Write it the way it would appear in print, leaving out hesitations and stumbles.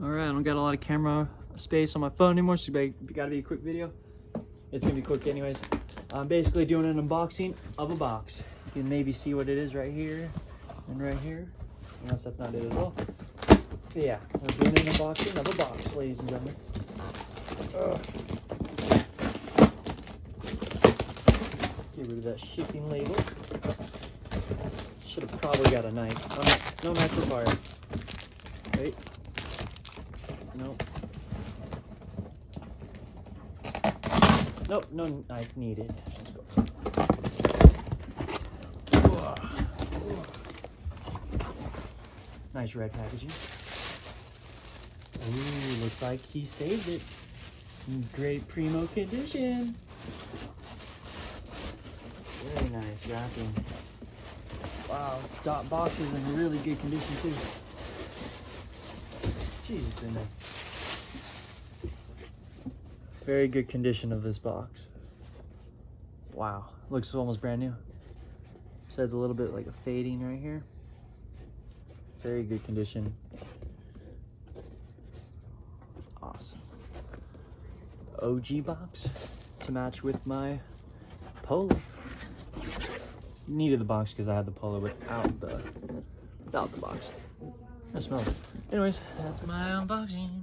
Alright, I don't got a lot of camera space on my phone anymore, so it gotta be a quick video. It's gonna be quick anyways. I'm basically doing an unboxing of a box. You can maybe see what it is right here and right here, unless that's not it as well. But yeah, we're doing an unboxing of a box, ladies and gentlemen. Get rid of that shipping label. Should have probably got a knife. No knife required. Wait. Nope. Nope, no knife needed. Let's go. Nice red packaging. Ooh, looks like he saved it. In great primo condition. Very nice wrapping. Wow, dot box is in really good condition too. Jesus, in there. Very good condition of this box. Wow, looks almost brand new. Says a little bit like a fading right here. Very good condition. Awesome. OG box to match with my Polo. Needed the box because I had the Polo without the box. I smell it. Anyways, that's my unboxing.